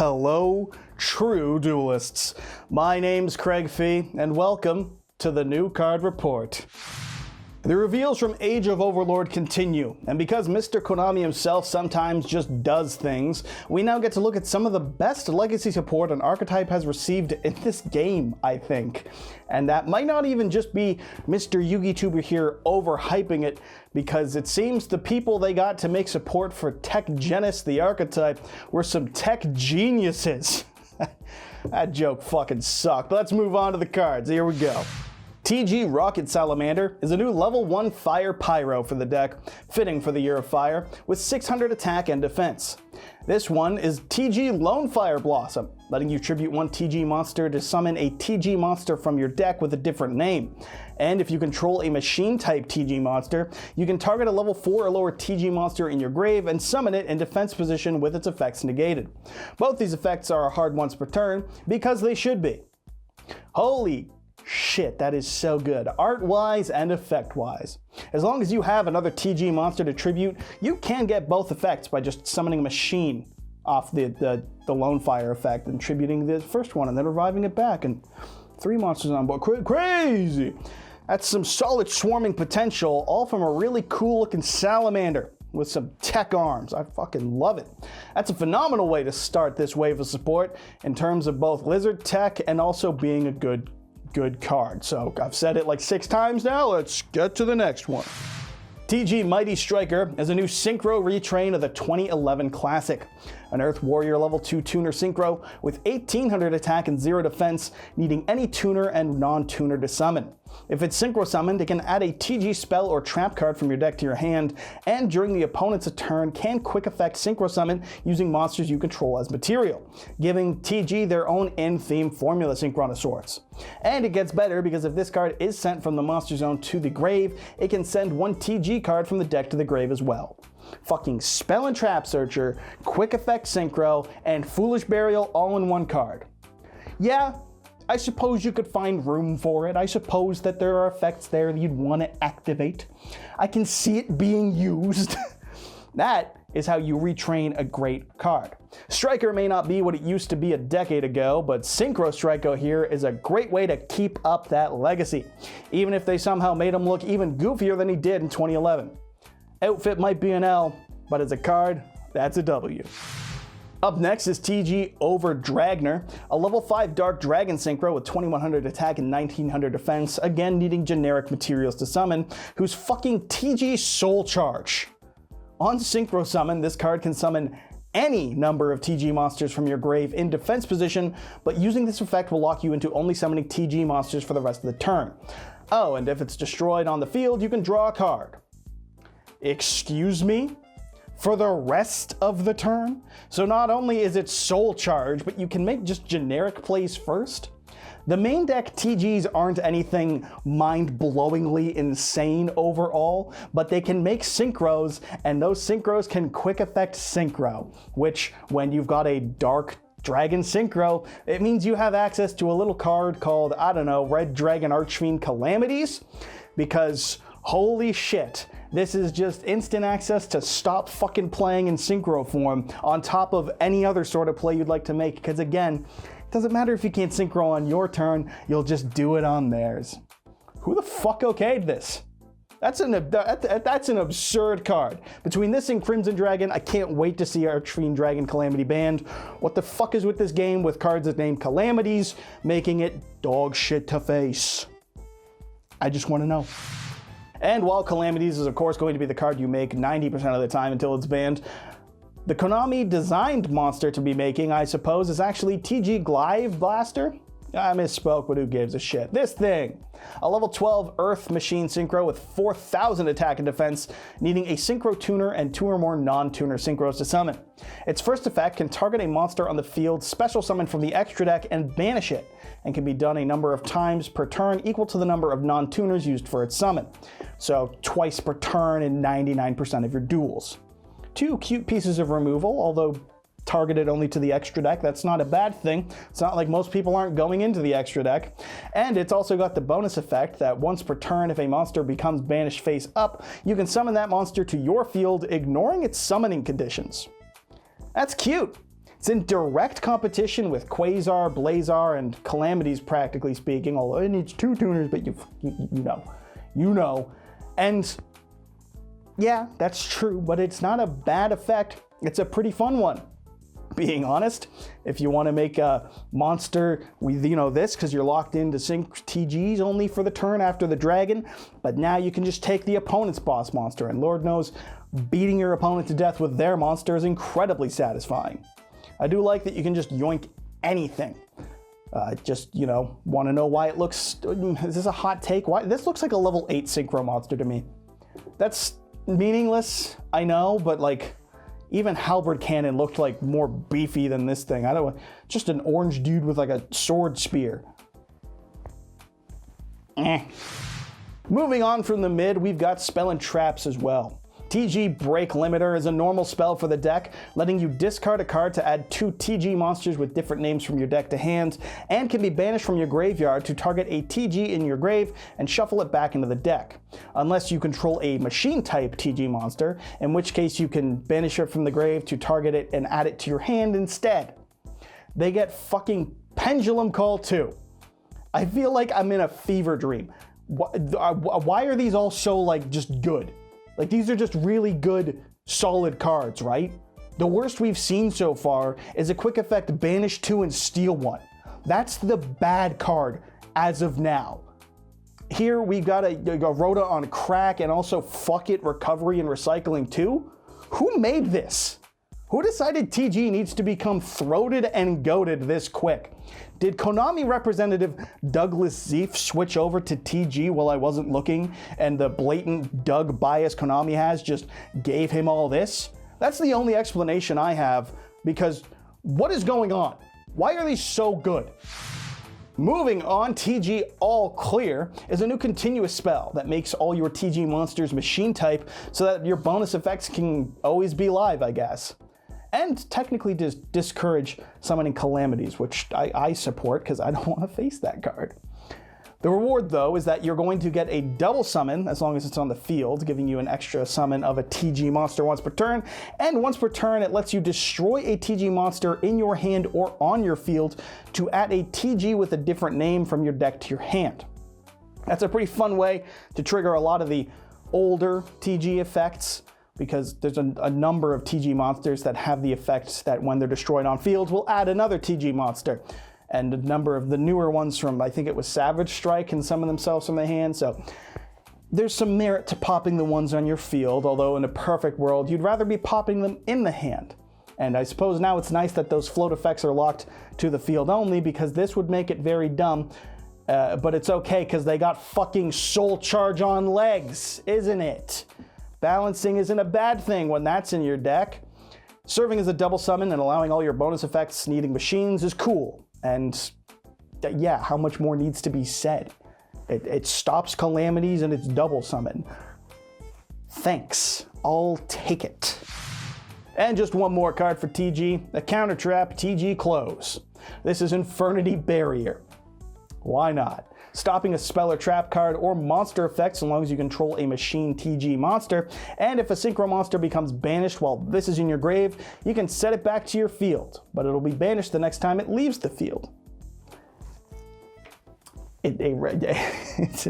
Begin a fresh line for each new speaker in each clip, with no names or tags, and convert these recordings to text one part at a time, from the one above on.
Hello, true duelists. My name's Craig Fee, and welcome to the new card report. The reveals from Age of Overlord continue, and because Mr. Konami himself sometimes just does things, we now get to look at some of the best legacy support an archetype has received in this game, I think. And that might not even just be Mr. Yugioh here overhyping it, because it seems the people they got to make support for Tech Genis the archetype were some tech geniuses. That joke fucking sucked. Let's move on to the cards. Here we go. TG Rocket Salamander is a new level 1 Fire Pyro for the deck, fitting for the Year of Fire, with 600 attack and defense. This one is TG Lonefire Blossom, letting you tribute one TG monster to summon a TG monster from your deck with a different name. And if you control a machine-type TG monster, you can target a level 4 or lower TG monster in your grave and summon it in defense position with its effects negated. Both these effects are hard once per turn, because they should be. Holy shit, that is so good, art-wise and effect-wise. As long as you have another TG monster to tribute, you can get both effects by just summoning a machine off the Lonefire effect and tributing the first one and then reviving it back, and 3 monsters on board. Crazy! That's some solid swarming potential, all from a really cool-looking salamander with some tech arms. I fucking love it. That's a phenomenal way to start this wave of support in terms of both lizard tech and also being a good card. So I've said it like 6 times now, let's get to the next one. TG Mighty Striker is a new Synchro retrain of the 2011 Classic. An Earth Warrior level 2 tuner Synchro with 1800 attack and 0 defense, needing any tuner and non-tuner to summon. If it's Synchro summoned, it can add a TG spell or trap card from your deck to your hand, and during the opponent's turn can quick effect Synchro summon using monsters you control as material, giving TG their own in-theme formula Synchron of sorts. And it gets better because if this card is sent from the monster zone to the grave, it can send one TG card from the deck to the grave as well. Fucking Spell and Trap Searcher, Quick Effect Synchro, and Foolish Burial all in one card. Yeah, I suppose you could find room for it. I suppose that there are effects there that you'd want to activate. I can see it being used. That is how you retrain a great card. Striker may not be what it used to be a decade ago, but Synchro Striker here is a great way to keep up that legacy, even if they somehow made him look even goofier than he did in 2011. Outfit might be an L, but as a card, that's a W. Up next is TG Over Dragner, a level 5 Dark Dragon Synchro with 2100 attack and 1900 defense, again needing generic materials to summon, who's fucking TG Soul Charge. On Synchro Summon, this card can summon any number of TG monsters from your grave in defense position, but using this effect will lock you into only summoning TG monsters for the rest of the turn. Oh, and if it's destroyed on the field, you can draw a card. Excuse me? For the rest of the turn? So not only is it Soul Charge, but you can make just generic plays first? The main deck TGs aren't anything mind-blowingly insane overall, but they can make synchros, and those synchros can quick effect synchro, which when you've got a Dark Dragon Synchro, it means you have access to a little card called, I don't know, Red Dragon Archfiend Calamities, because holy shit, this is just instant access to stop fucking playing in synchro form on top of any other sort of play you'd like to make, because again, it doesn't matter if you can't synchro on your turn, you'll just do it on theirs. Who the fuck okayed this? That's an absurd card. Between this and Crimson Dragon, I can't wait to see Archfiend Dragon Calamity banned. What the fuck is with this game with cards that name Calamities, making it dog shit to face? I just want to know. And while Calamities is of course going to be the card you make 90% of the time until it's banned, the Konami designed monster to be making, I suppose, is actually TG Glaive Blaster? I misspoke, but who gives a shit. This thing! A level 12 Earth Machine Synchro with 4000 attack and defense, needing a Synchro Tuner and 2 or more non-tuner Synchros to summon. Its first effect can target a monster on the field, special summon from the extra deck, and banish it, and can be done a number of times per turn equal to the number of non-tuners used for its summon. So twice per turn in 99% of your duels. 2 cute pieces of removal, although targeted only to the extra deck. That's not a bad thing. It's not like most people aren't going into the extra deck. And it's also got the bonus effect that once per turn, if a monster becomes banished face up, you can summon that monster to your field, ignoring its summoning conditions. That's cute. It's in direct competition with Quasar, Blazar, and Calamities, practically speaking, although it needs 2 tuners, but you know. And yeah, that's true, but it's not a bad effect. It's a pretty fun one, being honest. If you want to make a monster with, this, because you're locked into sync TGs only for the turn after the dragon, but now you can just take the opponent's boss monster, and Lord knows, beating your opponent to death with their monster is incredibly satisfying. I do like that you can just yoink anything. Want to know why it looks... Is this a hot take? Why this looks like a level 8 Synchro monster to me. That's meaningless, I know, but like, even Halberd Cannon looked like more beefy than this thing. Just an orange dude with like a sword spear. Moving on from the mid, we've got Spell and Traps as well. TG Break Limiter is a normal spell for the deck, letting you discard a card to add 2 TG monsters with different names from your deck to hand, and can be banished from your graveyard to target a TG in your grave and shuffle it back into the deck. Unless you control a machine-type TG monster, in which case you can banish it from the grave to target it and add it to your hand instead. They get fucking Pendulum Call too. I feel like I'm in a fever dream. Why are these all so, like, just good? Like, these are just really good, solid cards, right? The worst we've seen so far is a quick effect Banish 2 and Steal 1. That's the bad card as of now. Here we've got a Rhoda on Crack and also Fuck It Recovery and Recycling 2. Who made this? Who decided TG needs to become throated and goated this quick? Did Konami representative Douglas Zeef switch over to TG while I wasn't looking, and the blatant Doug bias Konami has just gave him all this? That's the only explanation I have, because what is going on? Why are these so good? Moving on, TG All Clear is a new continuous spell that makes all your TG monsters machine type so that your bonus effects can always be live, I guess. And technically discourage summoning Calamities, which I support because I don't want to face that card. The reward, though, is that you're going to get a double summon, as long as it's on the field, giving you an extra summon of a TG monster once per turn, and once per turn it lets you destroy a TG monster in your hand or on your field to add a TG with a different name from your deck to your hand. That's a pretty fun way to trigger a lot of the older TG effects, because there's a number of TG monsters that have the effects that when they're destroyed on field will add another TG monster. And a number of the newer ones from, I think it was Savage Strike, can summon themselves from the hand. So there's some merit to popping the ones on your field, although in a perfect world, you'd rather be popping them in the hand. And I suppose now it's nice that those float effects are locked to the field only, because this would make it very dumb. But it's okay, because they got fucking Soul Charge on legs, isn't it? Balancing isn't a bad thing when that's in your deck. Serving as a double summon and allowing all your bonus effects needing machines is cool. And yeah, how much more needs to be said? It stops Calamities and it's double summon. Thanks, I'll take it. And just one more card for TG, a counter trap TG Close. This is Infernity Barrier. Why not? Stopping a spell or trap card or monster effect so long as you control a machine TG monster, and if a synchro monster becomes banished while this is in your grave, you can set it back to your field, but it'll be banished the next time it leaves the field. It's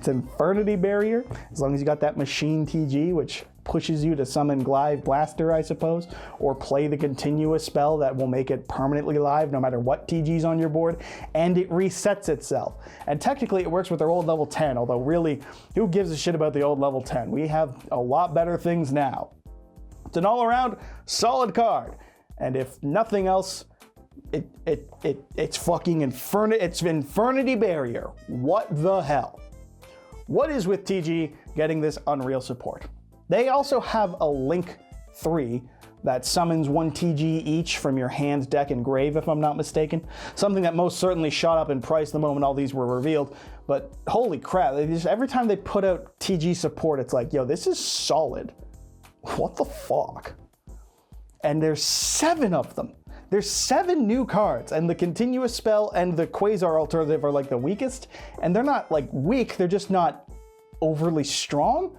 Infernity Barrier, as long as you got that machine TG, which pushes you to summon Glive Blaster, I suppose, or play the continuous spell that will make it permanently live no matter what TG's on your board, and it resets itself. And technically it works with their old level 10, although really, who gives a shit about the old level 10? We have a lot better things now. It's an all-around solid card, and if nothing else, it's fucking Infernity Barrier. What the hell? What is with TG getting this Unreal support? They also have a Link 3 that summons 1 TG each from your hand, deck, and grave, if I'm not mistaken. Something that most certainly shot up in price the moment all these were revealed. But holy crap, every time they put out TG support, it's like, yo, this is solid. What the fuck? And there's 7 of them. There's 7 new cards, and the continuous spell and the Quasar alternative are like the weakest. And they're not like weak, they're just not overly strong.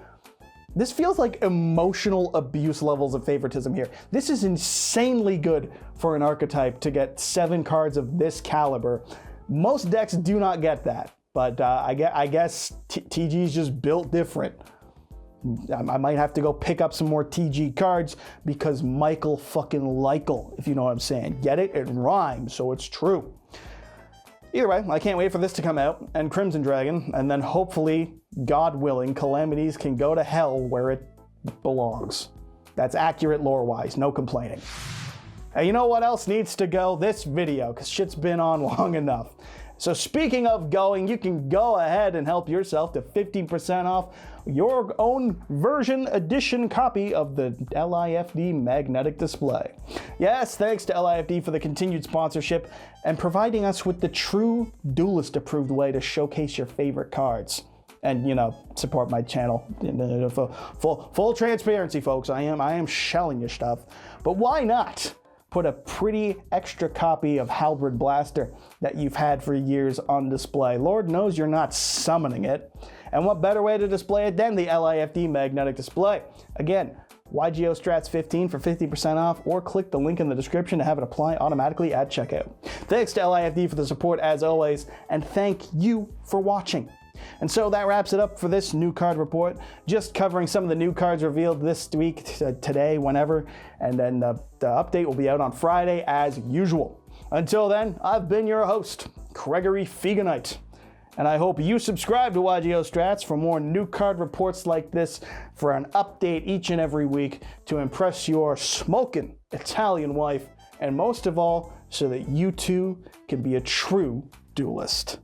This feels like emotional abuse levels of favoritism here. This is insanely good for an archetype to get 7 cards of this caliber. Most decks do not get that, but I guess TG's just built different. I might have to go pick up some more TG cards because Michael fucking Lykel, if you know what I'm saying. Get it? It rhymes, so it's true. Either way, I can't wait for this to come out, and Crimson Dragon, and then hopefully, God willing, Calamities can go to hell where it belongs. That's accurate lore-wise, no complaining. And you know what else needs to go? This video, because shit's been on long enough. So speaking of going, you can go ahead and help yourself to 15% off your own version edition copy of the LIFD magnetic display. Yes, thanks to LIFD for the continued sponsorship and providing us with the true Duelist approved way to showcase your favorite cards. And, you know, support my channel. Full transparency, folks. I am shelling your stuff. But why not put a pretty extra copy of Halberd Blaster that you've had for years on display? Lord knows you're not summoning it. And what better way to display it than the LIFD magnetic display? Again, Yugioh Strats 15 for 50% off, or click the link in the description to have it apply automatically at checkout. Thanks to LIFD for the support as always, and thank you for watching. And so that wraps it up for this new card report, just covering some of the new cards revealed this week, today, whenever, and then the update will be out on Friday as usual. Until then, I've been your host, Gregory Feganite, and I hope you subscribe to Yugioh Strats for more new card reports like this, for an update each and every week to impress your smoking Italian wife, and most of all, so that you too can be a true duelist.